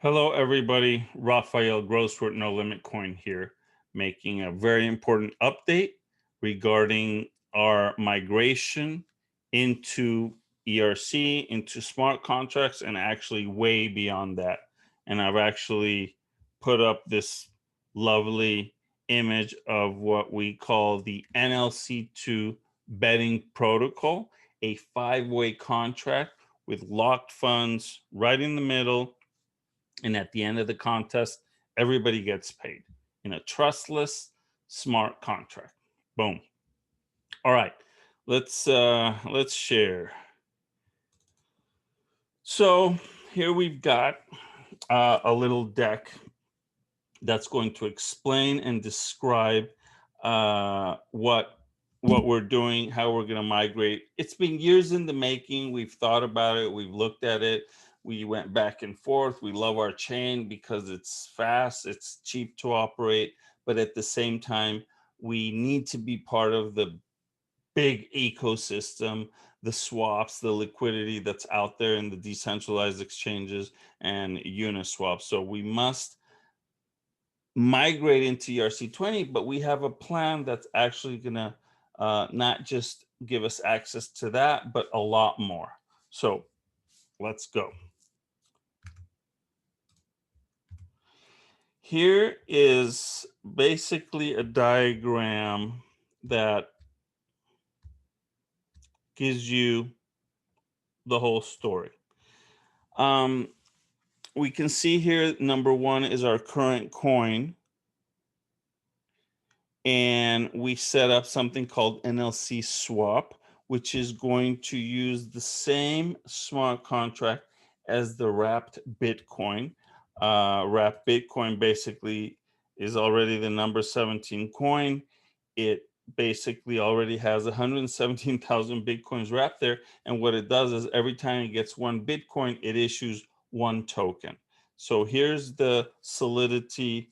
Hello, everybody. Raphael Grosswort, No Limit Coin here, making a very important update regarding our migration into ERC, into smart contracts, and actually way beyond that. And I've actually put up this lovely image of what we call the NLC2 betting protocol, a five-way contract with locked funds right in the middle, and at the end of the contest, everybody gets paid in a trustless, smart contract. Boom. All right, let's share. So here we've got a little deck that's going to explain and describe what we're doing, how we're going to migrate. It's been years in the making. We've thought about it. We've looked at it. We went back and forth. We love our chain because it's fast, it's cheap to operate, but at the same time, we need to be part of the big ecosystem, the swaps, the liquidity that's out there in the decentralized exchanges and Uniswap. So we must migrate into ERC-20, but we have a plan that's actually going to not just give us access to that, but a lot more. So let's go. Here is basically a diagram that gives you the whole story. We can see here, number one is our current coin. And we set up something called NLC swap, which is going to use the same smart contract as the wrapped Bitcoin. Wrapped Bitcoin basically is already the number 17 coin. It basically already has 117,000 Bitcoins wrapped there. And what it does is every time it gets one Bitcoin, it issues one token. So here's the Solidity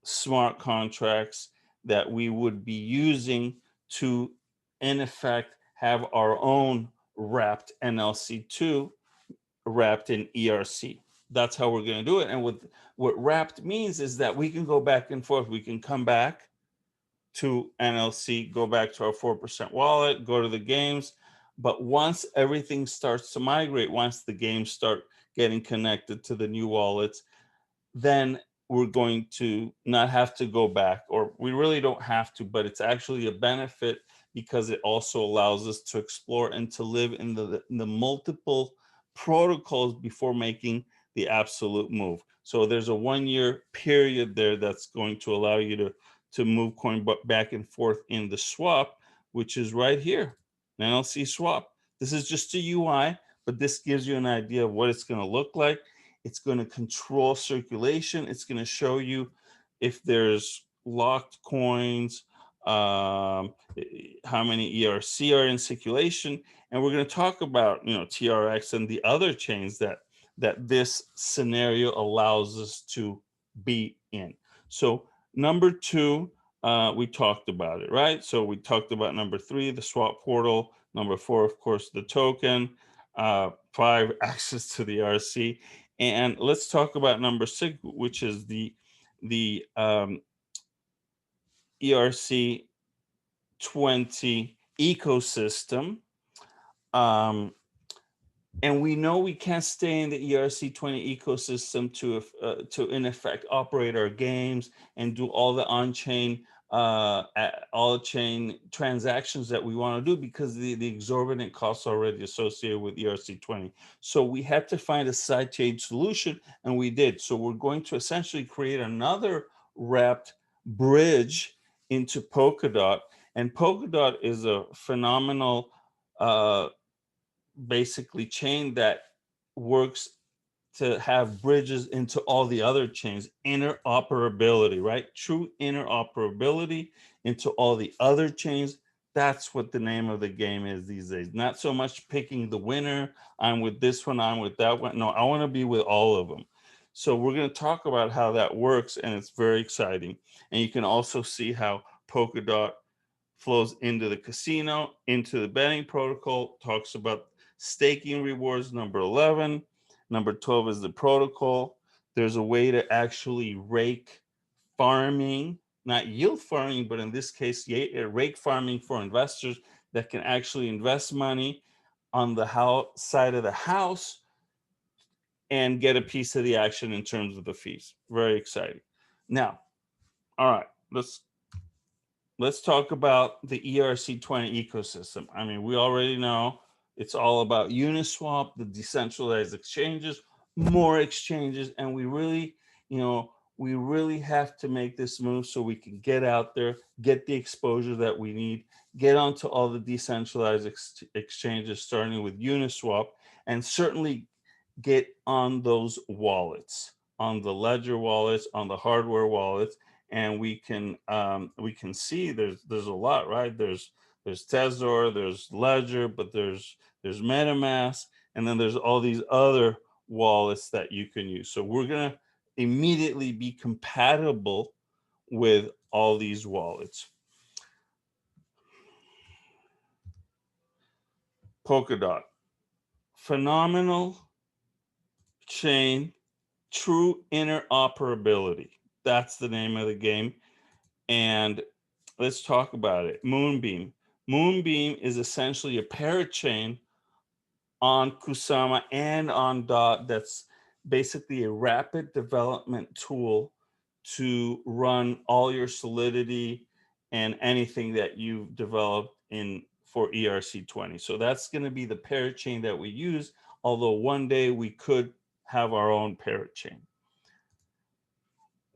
smart contracts that we would be using to, in effect, have our own wrapped NLC2 wrapped in ERC. That's how we're going to do it. And what wrapped means is that we can go back and forth. We can come back to NLC, go back to our 4% wallet, go to the games. But once everything starts to migrate, once the games start getting connected to the new wallets, then we're going to not have to go back, or we really don't have to, but it's actually a benefit because it also allows us to explore and to live in the multiple protocols before making the absolute move. So there's a 1-year period there that's going to allow you to move coin back and forth in the swap, which is right here, NLC swap. This is just a UI, but this gives you an idea of what it's going to look like. It's going to control circulation. It's going to show you if there's locked coins, how many ERC are in circulation, and we're going to talk about TRX and the other chains that this scenario allows us to be in. So number two, we talked about it, right? So we talked about number three, the swap portal. Number four, of course, the token. Five, access to the RC. And let's talk about number six, which is the ERC-20 ecosystem. And we know we can't stay in the ERC-20 ecosystem to in effect operate our games and do all the on-chain all-chain transactions that we want to do because the exorbitant costs already associated with ERC-20. So we had to find a side-chain solution, and we did. So we're going to essentially create another wrapped bridge into Polkadot, and Polkadot is a phenomenal basically chain that works to have bridges into all the other chains, interoperability, right? True interoperability into all the other chains. That's what the name of the game is these days. Not so much picking the winner. I'm with this one, I'm with that one. No, I want to be with all of them. So we're going to talk about how that works, and it's very exciting. And you can also see how Polkadot flows into the casino, into the betting protocol, talks about staking rewards, number 11. Number 12 is the protocol. There's a way to actually rake farming, not yield farming, but in this case, rake farming for investors that can actually invest money on the side of the house and get a piece of the action in terms of the fees. Very exciting. Now, all right, let's talk about the ERC-20 ecosystem. I mean, we already know it's all about Uniswap, the decentralized exchanges, more exchanges, and we really have to make this move so we can get out there, get the exposure that we need, get onto all the decentralized exchanges, starting with Uniswap, and certainly get on those wallets, on the ledger wallets, on the hardware wallets, and we can see there's a lot, right? There's Tezor, there's Ledger, but there's MetaMask, and then there's all these other wallets that you can use. So we're gonna immediately be compatible with all these wallets. Polkadot, phenomenal chain, true interoperability. That's the name of the game. And let's talk about it. Moonbeam. Moonbeam is essentially a parachain on Kusama and on Dot that's basically a rapid development tool to run all your Solidity and anything that you've developed in for ERC-20. So that's going to be the parachain that we use, although one day we could have our own parachain.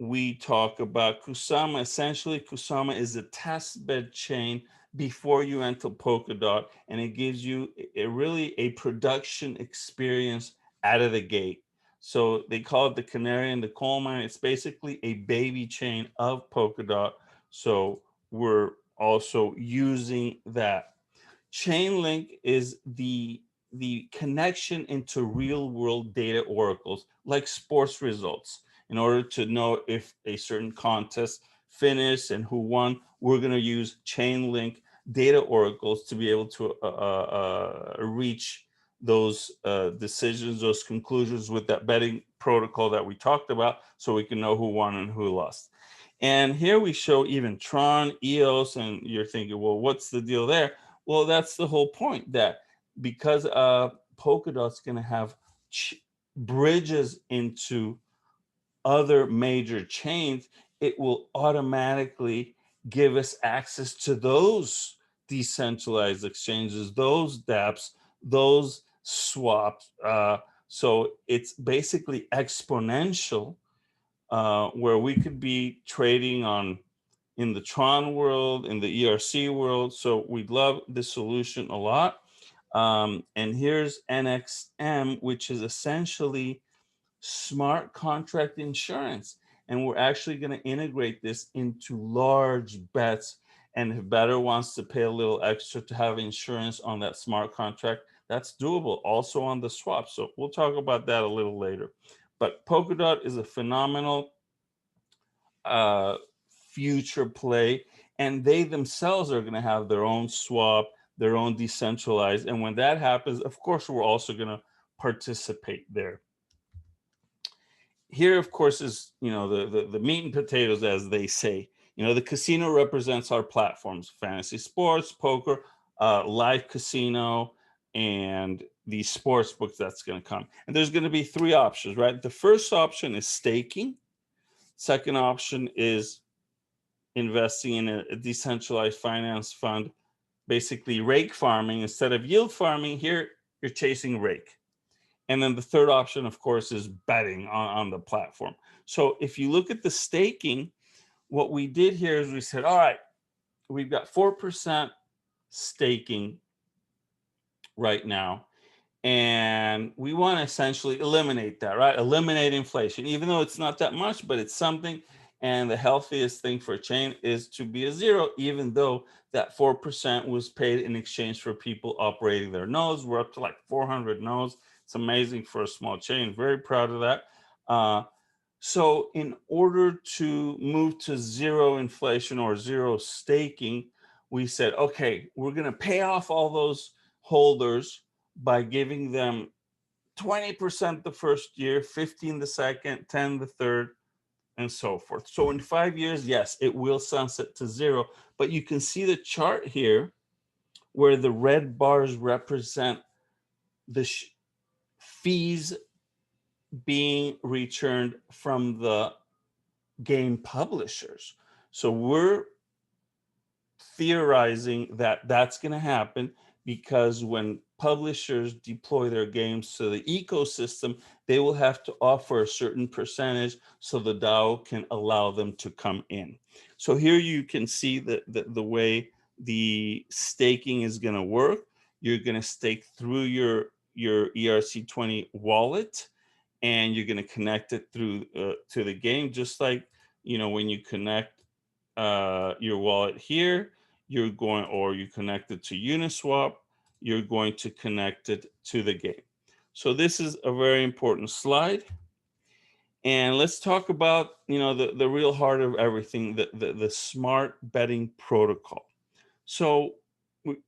We talk about Kusama. Essentially, Kusama is a test bed chain before you enter Polkadot, and it gives you really a production experience out of the gate. So they call it the canary in the coal mine. It's basically a baby chain of Polkadot. So we're also using that. Chainlink is the connection into real world data oracles like sports results. In order to know if a certain contest finished and who won, we're going to use Chainlink data oracles to be able to reach those decisions, those conclusions with that betting protocol that we talked about, so we can know who won and who lost. And here we show even Tron, EOS, and you're thinking, well, what's the deal there? Well, that's the whole point, that because Polkadot's going to have bridges into other major chains, it will automatically give us access to those decentralized exchanges, those dApps, those swaps. So it's basically exponential, where we could be trading on in the Tron world, in the ERC world. So we love this solution a lot. And here's NXM, which is essentially smart contract insurance. And we're actually going to integrate this into large bets. And if bettor wants to pay a little extra to have insurance on that smart contract, that's doable also on the swap. So we'll talk about that a little later. But Polkadot is a phenomenal future play, and they themselves are going to have their own swap, their own decentralized. And when that happens, of course, we're also going to participate there. Here, of course, is the meat and potatoes, as they say. The casino represents our platforms: fantasy sports, poker, live casino, and the sports book that's going to come. And there's going to be three options, right? The first option is staking. Second option is investing in a decentralized finance fund, basically rake farming. Instead of yield farming, here you're chasing rake. And then the third option, of course, is betting on the platform. So if you look at the staking, what we did here is we said, all right, we've got 4% staking right now. And we want to essentially eliminate that, right? Eliminate inflation, even though it's not that much, but it's something. And the healthiest thing for a chain is to be a zero, even though that 4% was paid in exchange for people operating their nodes. We're up to like 400 nodes. It's amazing for a small chain. Very proud of that. So in order to move to zero inflation or zero staking, we said, okay, we're going to pay off all those holders by giving them 20% the first year, 15 the second, 10 the third, and so forth. So in 5 years, yes, it will sunset to zero, but you can see the chart here where the red bars represent the fees being returned from the game publishers. So we're theorizing that that's going to happen because when publishers deploy their games to the ecosystem, they will have to offer a certain percentage so the DAO can allow them to come in. So here you can see the way the staking is going to work. You're going to stake through your ERC-20 wallet, and you're going to connect it through to the game, just like when you connect your wallet here, you're going, or you connect it to Uniswap, you're going to connect it to the game. So this is a very important slide. And let's talk about the real heart of everything, the smart betting protocol. So we've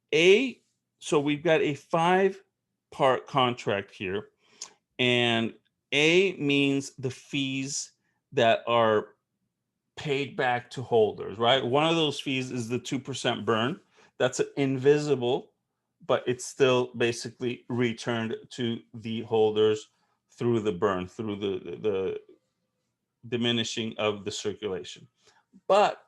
got a 5-part contract here, and A means the fees that are paid back to holders, right? One of those fees is the 2% burn. That's invisible, but it's still basically returned to the holders through the burn, through the diminishing of the circulation. But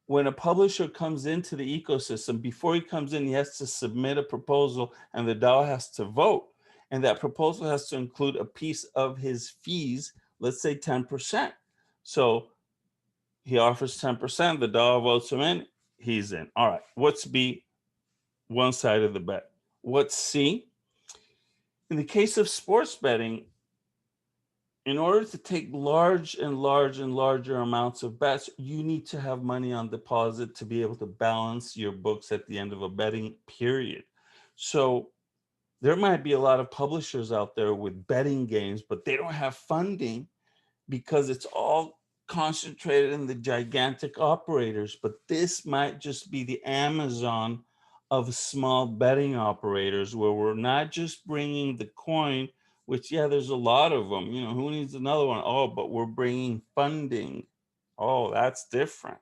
when a publisher comes into the ecosystem, before he comes in, he has to submit a proposal and the DAO has to vote. And that proposal has to include a piece of his fees, let's say 10%. So he offers 10%, the DAO votes him in, he's in. All right, what's B? One side of the bet. What's C? In the case of sports betting, in order to take large and larger amounts of bets, you need to have money on deposit to be able to balance your books at the end of a betting period. So there might be a lot of publishers out there with betting games, but they don't have funding because it's all concentrated in the gigantic operators. But this might just be the Amazon of small betting operators, where we're not just bringing the coin, which, yeah, there's a lot of them. Who needs another one? Oh, but we're bringing funding. Oh, that's different.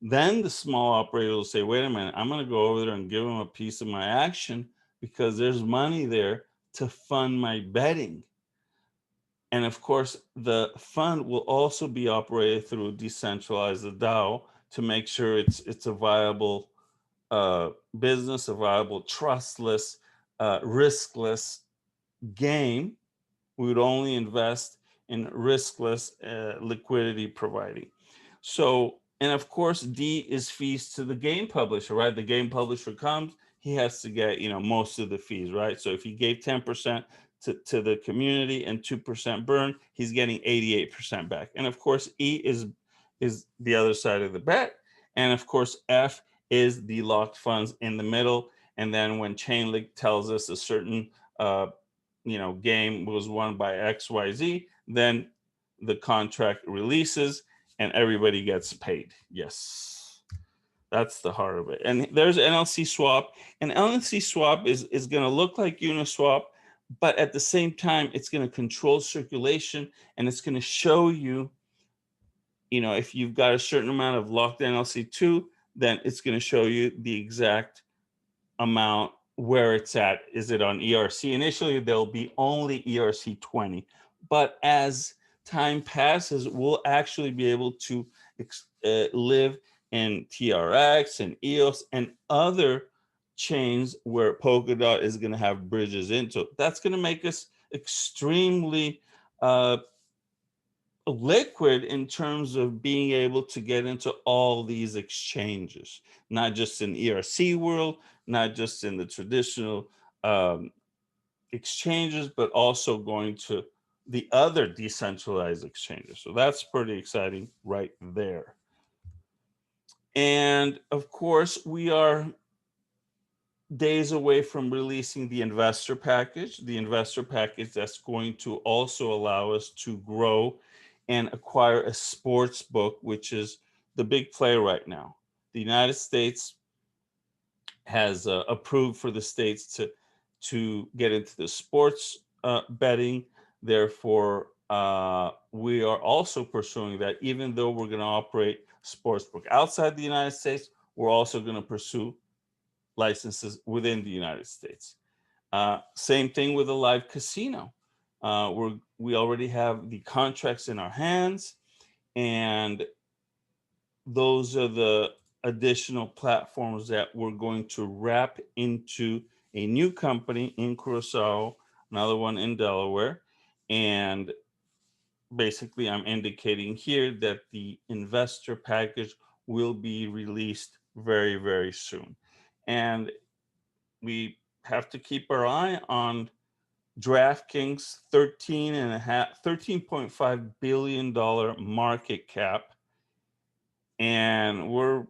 Then the small operator will say, wait a minute, I'm going to go over there and give them a piece of my action because there's money there to fund my betting. And of course, the fund will also be operated through a decentralized DAO to make sure it's a viable business, a viable trustless, riskless game. We would only invest in riskless liquidity providing. So, and of course, D is fees to the game publisher, right? The game publisher comes, he has to get, most of the fees, right? So if he gave 10% to the community and 2% burn, he's getting 88% back. And of course, E is the other side of the bet. And of course, F is the locked funds in the middle. And then when Chainlink tells us a certain game was won by XYZ, then the contract releases and everybody gets paid. Yes, that's the heart of it. And there's NLC swap, and NLC swap is going to look like Uniswap, but at the same time, it's going to control circulation, and it's going to show you, if you've got a certain amount of locked NLC2, then it's going to show you the exact amount where it's at. Is it on ERC? Initially, there'll be only ERC-20, but as time passes, we'll actually be able to live in TRX and EOS and other chains where Polkadot is going to have bridges into. That's going to make us extremely liquid in terms of being able to get into all these exchanges, not just in ERC world, not just in the traditional exchanges, but also going to the other decentralized exchanges. So that's pretty exciting right there. And of course, we are days away from releasing the investor package that's going to also allow us to grow and acquire a sports book, which is the big play right now. The United States has approved for the states to get into the sports betting. Therefore, we are also pursuing that. Even though we're going to operate sportsbook outside the United States, we're also going to pursue licenses within the United States. Same thing with a live casino. We already have the contracts in our hands, and those are the additional platforms that we're going to wrap into a new company in Curacao, another one in Delaware. And basically, I'm indicating here that the investor package will be released very, very soon. And we have to keep our eye on DraftKings 13.5 billion dollar market cap, and we're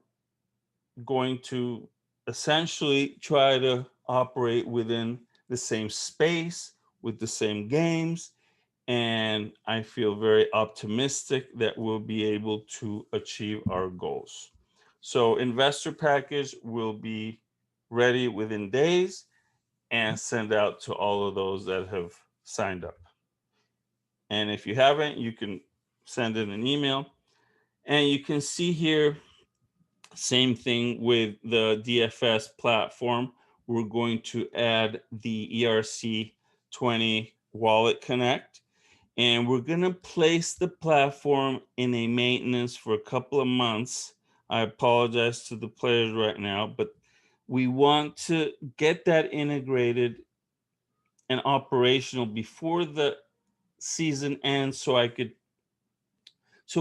going to essentially try to operate within the same space with the same games, and I feel very optimistic that we'll be able to achieve our goals. So investor package will be ready within days and send out to all of those that have signed up. And if you haven't, you can send in an email. And you can see here, same thing with the DFS platform. We're going to add the ERC-20 Wallet Connect, and we're going to place the platform in a maintenance for a couple of months. I apologize to the players right now, but we want to get that integrated and operational before the season ends, so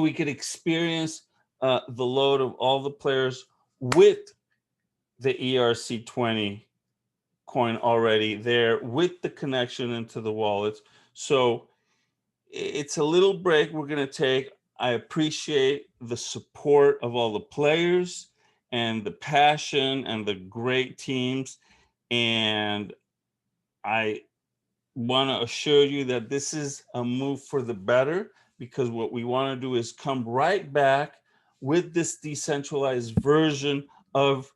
we could experience the load of all the players with the ERC-20 coin already there, with the connection into the wallets. So it's a little break we're going to take. I appreciate the support of all the players and the passion and the great teams. And I want to assure you that this is a move for the better, because what we want to do is come right back with this decentralized version of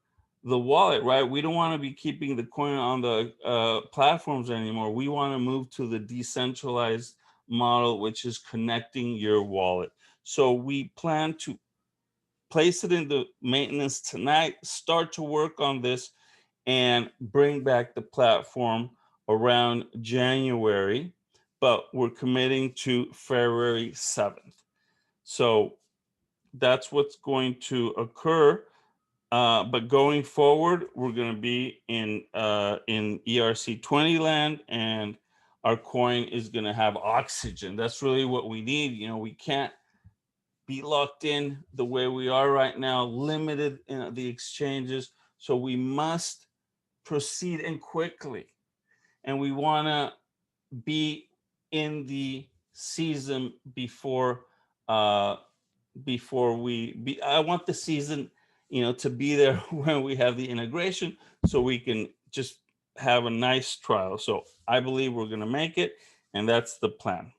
the wallet, right? We don't want to be keeping the coin on the platforms anymore. We want to move to the decentralized model, which is connecting your wallet. So we plan to place it in the maintenance tonight, start to work on this, and bring back the platform around January, but we're committing to February 7th. So that's what's going to occur. But going forward, we're going to be in ERC-20 land, and our coin is going to have oxygen. That's really what we need. You know, we can't be locked in the way we are right now, limited in the exchanges. So we must proceed and quickly. And we want to be in the season before I want the season, to be there when we have the integration, so we can just have a nice trial. So I believe we're going to make it, and that's the plan.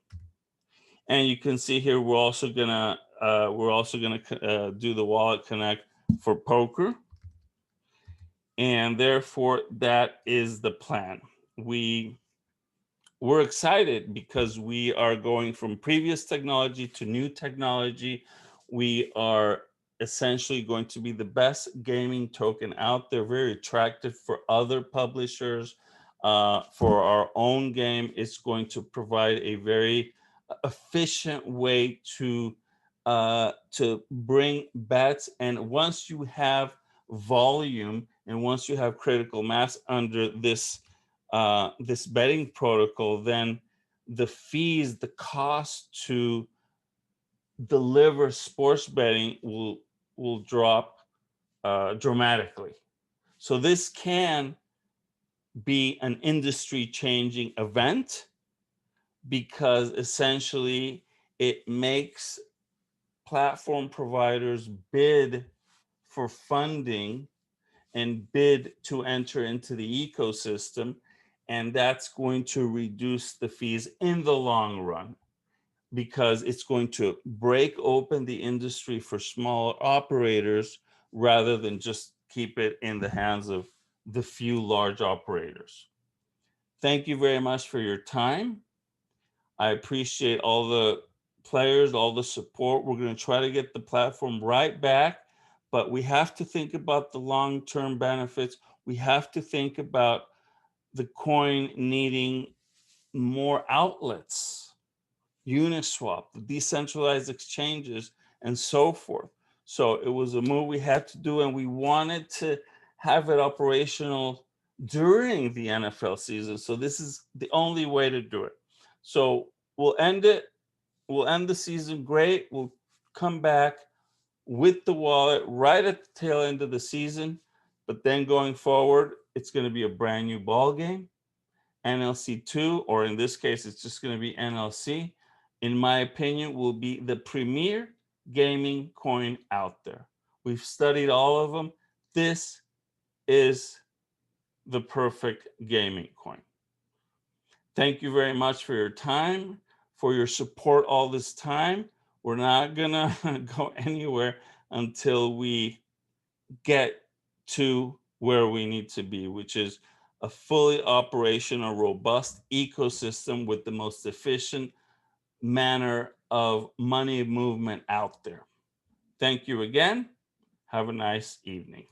And you can see here, we're also gonna do the wallet connect for poker, and therefore that is the plan. We're excited because we are going from previous technology to new technology. We are essentially going to be the best gaming token out there, very attractive for other publishers. For our own game, it's going to provide a very efficient way to bring bets. And once you have volume and once you have critical mass under this betting protocol, then the fees, the cost to deliver sports betting will drop dramatically. So this can be an industry changing event, because essentially it makes platform providers bid for funding and bid to enter into the ecosystem. And that's going to reduce the fees in the long run, because it's going to break open the industry for smaller operators rather than just keep it in the hands of the few large operators. Thank you very much for your time. I appreciate all the players, all the support. We're going to try to get the platform right back, but we have to think about the long-term benefits. We have to think about the coin needing more outlets, Uniswap, the decentralized exchanges, and so forth. So it was a move we had to do, and we wanted to have it operational during the NFL season. So this is the only way to do it. So we'll end it. We'll end the season great. We'll come back with the wallet right at the tail end of the season. But then going forward, it's going to be a brand new ball game. NLC2, or in this case, it's just going to be NLC, in my opinion, will be the premier gaming coin out there. We've studied all of them. This is the perfect gaming coin. Thank you very much for your time, for your support all this time. We're not going to go anywhere until we get to where we need to be, which is a fully operational, robust ecosystem with the most efficient manner of money movement out there. Thank you again. Have a nice evening.